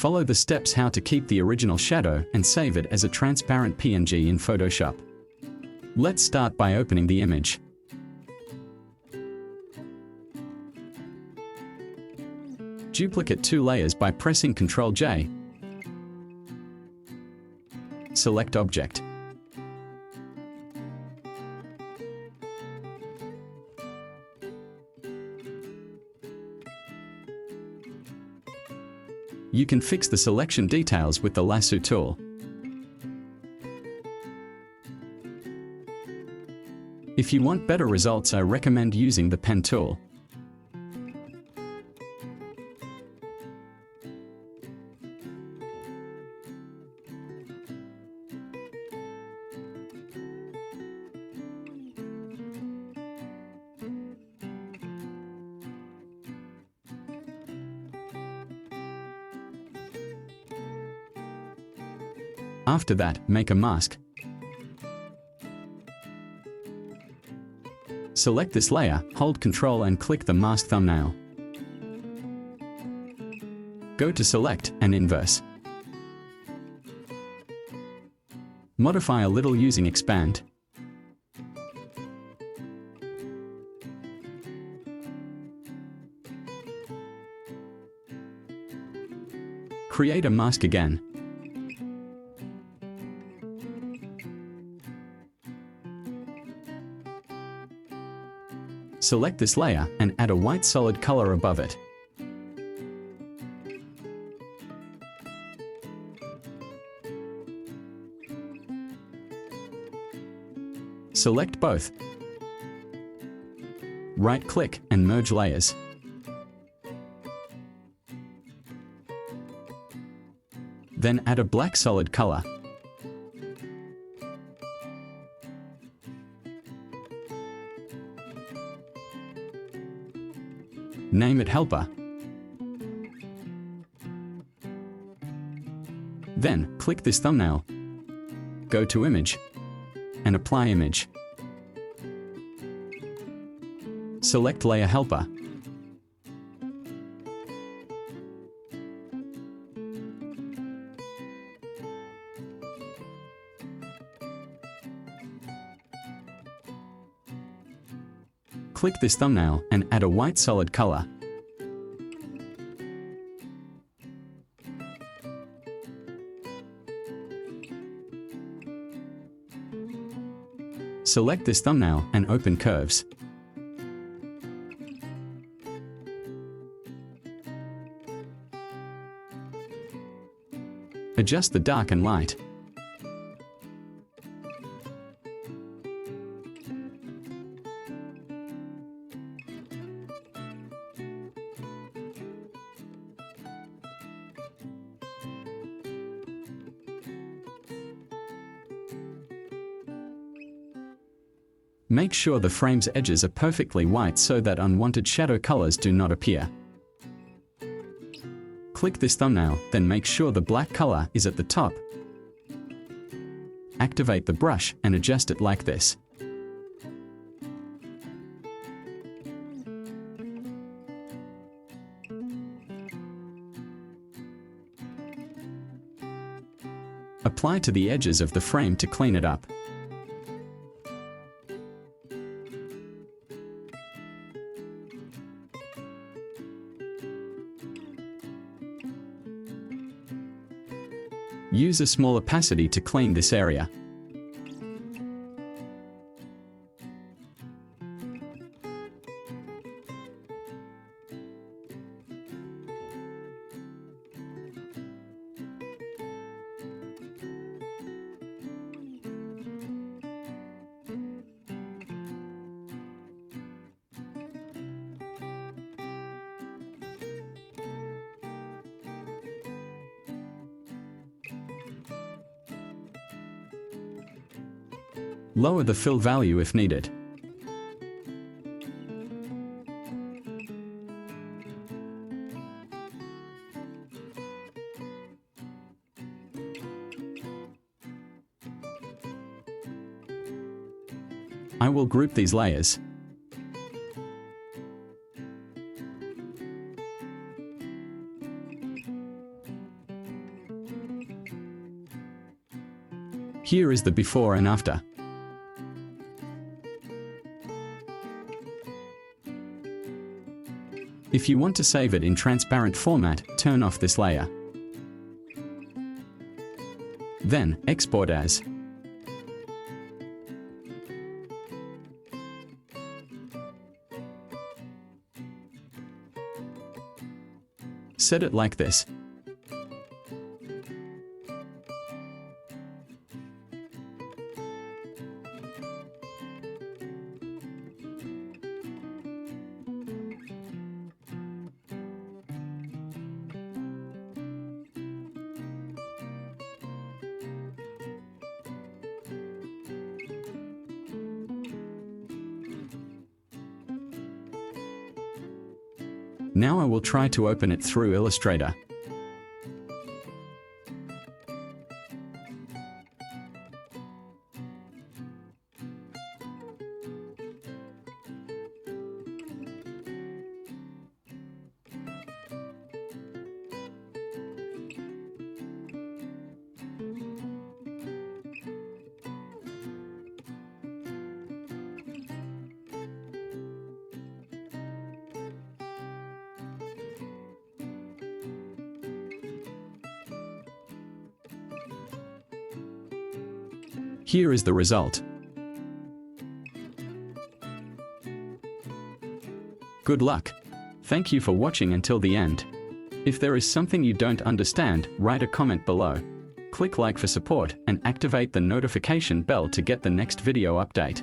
Follow the steps how to keep the original shadow and save it as a transparent PNG in Photoshop. Let's start by opening the image. Duplicate 2 layers by pressing Ctrl+J. Select object. You can fix the selection details with the lasso tool. If you want better results, I recommend using the pen tool. After that, make a mask. Select this layer, hold Ctrl and click the mask thumbnail. Go to Select and Inverse. Modify a little using Expand. Create a mask again. Select this layer and add a white solid color above it. Select both. Right-click and merge layers. Then add a black solid color. Name it Helper. Then, click this thumbnail. Go to Image and Apply Image. Select Layer Helper. Click this thumbnail and add a white solid color. Select this thumbnail and open Curves. Adjust the dark and light. Make sure the frame's edges are perfectly white so that unwanted shadow colors do not appear. Click this thumbnail, then make sure the black color is at the top. Activate the brush and adjust it like this. Apply to the edges of the frame to clean it up. Use a small opacity to clean this area. Lower the fill value if needed. I will group these layers. Here is the before and after. If you want to save it in transparent format, turn off this layer. Then, export as. Set it like this. Now I will try to open it through Illustrator. Here is the result. Good luck. Thank you for watching until the end. If there is something you don't understand, write a comment below. Click like for support and activate the notification bell to get the next video update.